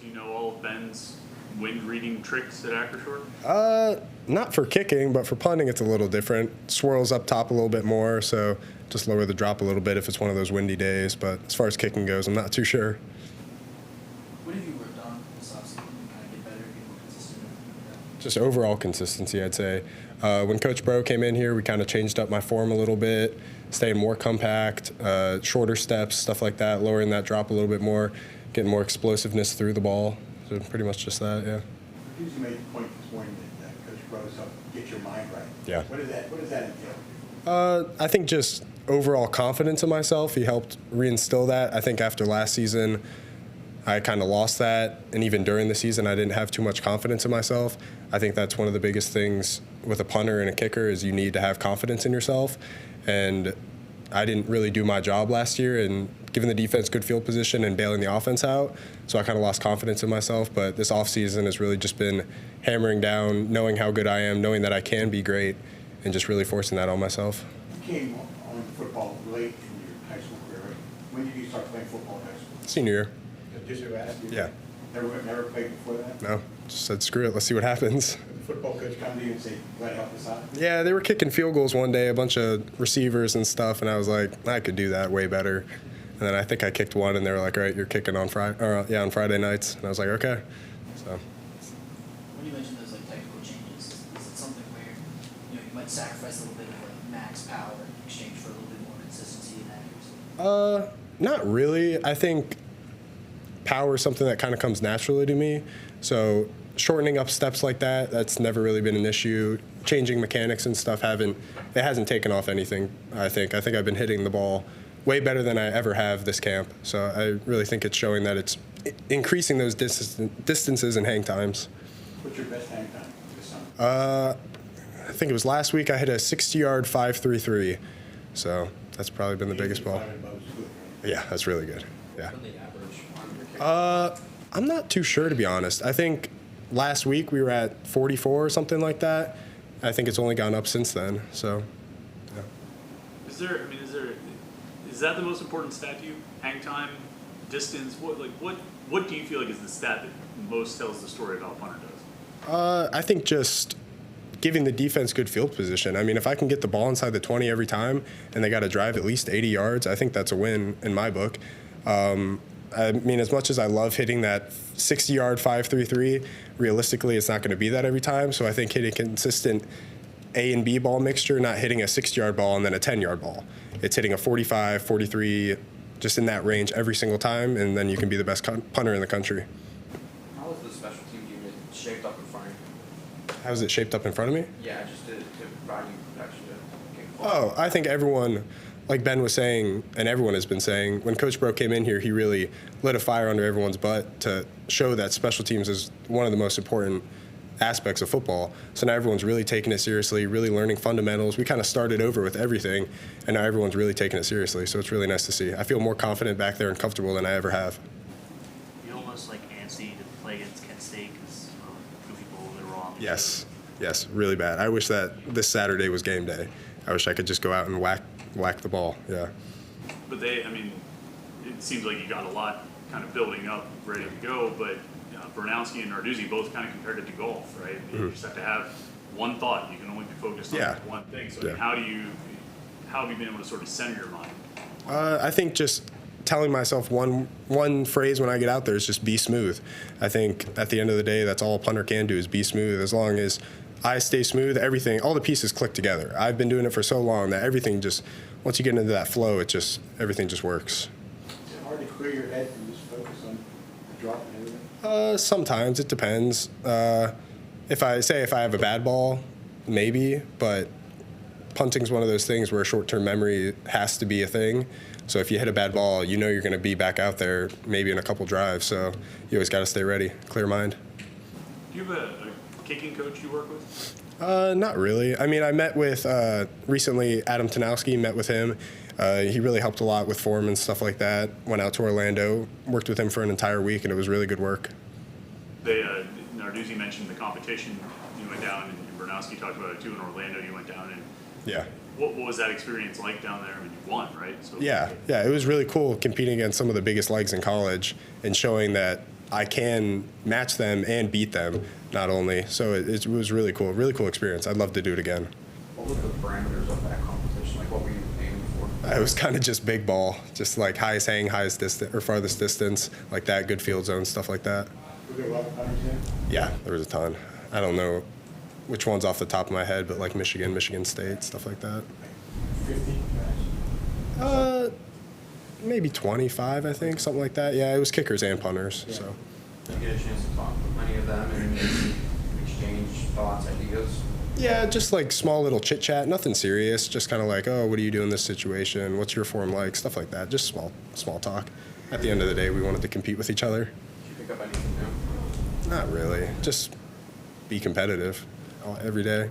Do you know all of Ben's wind reading tricks at Acroshore? Not for kicking, but for punting, it's a little different. Swirls up top a little bit more, so just lower the drop a little bit if it's one of those windy days. But as far as kicking goes, I'm not too sure. What have you worked on this offseason to kind of get better, get more consistent? Just overall consistency, I'd say. When Coach Bro came in here, we kind of changed up my form a little bit, staying more compact, shorter steps, stuff like that, lowering that drop a little bit more, getting more explosiveness through the ball. So pretty much just that, yeah. You made the point this morning that Coach Bros helped get your mind right. Yeah. What does that entail? I think just overall confidence in myself. He helped reinstill that. I think after last season, I kind of lost that, and even during the season, I didn't have too much confidence in myself. I think that's one of the biggest things with a punter and a kicker is you need to have confidence in yourself, and I didn't really do my job last year and giving the defense good field position and bailing the offense out, so I kind of lost confidence in myself. But this offseason has really just been hammering down, knowing how good I am, knowing that I can be great, and just really forcing that on myself. You came on football late in your high school career, right? When did you start playing football in high school? Senior year. Just your last year? Yeah. Never played before that? No, just said screw it, let's see what happens. Did the football coach come to you and say, "Go ahead, help us out"? Yeah, they were kicking field goals one day, a bunch of receivers and stuff, and I was like, I could do that way better. And then I think I kicked one, and they were like, all right, you're kicking on on Friday nights. And I was like, okay. So. When you mentioned those like technical changes, is it something where you might sacrifice a little bit of like max power in exchange for a little bit more consistency and accuracy? Not really. I think power is something that kind of comes naturally to me. So shortening up steps like that, that's never really been an issue. Changing mechanics and stuff it hasn't taken off anything, I think. I think I've been hitting the ball way better than I ever have this camp. So I really think it's showing that it's increasing those distances and hang times. What's your best hang time this summer? I think it was last week I hit a 60-yard 5.33. So that's probably been the biggest ball. Yeah, that's really good. Yeah. I'm not too sure, to be honest. I think last week we were at 44 or something like that. I think it's only gone up since then. So, yeah. Is that the most important stat to you? Hang time, distance. What do you feel like is the stat that most tells the story about punter does? I think just giving the defense good field position. I mean, if I can get the ball inside the 20 every time and they got to drive at least 80 yards, I think that's a win in my book. I mean, as much as I love hitting that 60-yard 5.33, realistically, it's not going to be that every time. So I think hitting consistent A and B ball mixture, not hitting a 60-yard ball and then a 10-yard ball. It's hitting a 45, 43, just in that range every single time, and then you can be the best punter in the country. How was the special team unit shaped up in front of you? How is it shaped up in front of me? Yeah, just to provide you protection to kick the ball. Oh, I think everyone, like Ben was saying, and everyone has been saying, when Coach Bro came in here, he really lit a fire under everyone's butt to show that special teams is one of the most important aspects of football. So now everyone's really taking it seriously, really learning fundamentals. We kind of started over with everything, and now everyone's really taking it seriously. So it's really nice to see. I feel more confident back there and comfortable than I ever have. You almost like antsy to play against Kent State because a few people were wrong. Yes, really bad. I wish that this Saturday was game day. I wish I could just go out and whack the ball. Yeah. But it seems like you got a lot kind of building up, ready to go. But Bernowski and Narduzzi both kind of compared it to golf, right? You just have to have one thought. You can only be focused on one thing. So how have you been able to sort of center your mind? I think just telling myself one phrase when I get out there is just be smooth. I think at the end of the day, that's all a punter can do is be smooth. As long as I stay smooth, all the pieces click together. I've been doing it for so long that everything just, once you get into that flow, everything just works. Is it hard to clear your head and just focus on the drop and everything? Sometimes it depends. If I have a bad ball, maybe, but punting's one of those things where short-term memory has to be a thing. So if you hit a bad ball, you know you're going to be back out there maybe in a couple drives. So you always got to stay ready, clear mind. Do you have a kicking coach you work with? Not really. I mean, I met with recently Adam Tanowski, met with him. He really helped a lot with form and stuff like that. Went out to Orlando, worked with him for an entire week, and it was really good work. Narduzzi mentioned the competition. You went down, and Bernowski talked about it too. In Orlando, you went down, and yeah. What was that experience like down there? I mean, you won, right? So Yeah, it was really cool competing against some of the biggest legs in college and showing that I can match them and beat them, not only. So it was really cool experience. I'd love to do it again. What were the parameters of that competition? Like, what were you aiming for? It was kind of just big ball, just like highest hang, highest distance, or farthest distance, like that, good field zone, stuff like that. Were there a lot of times there? Yeah, there was a ton. I don't know which one's off the top of my head, but like Michigan, Michigan State, stuff like that. 50 guys? Maybe 25, I think, something like that. Yeah, it was kickers and punters. Yeah. So Did you get a chance to talk with many of them and maybe exchange thoughts, ideas? yeah, just like small little chit chat, nothing serious. Just kind of like, oh, what do you do in this situation? What's your form like? Stuff like that. Just small talk. At the end of the day, we wanted to compete with each other. Did you pick up anything new? Not really. Just be competitive every day.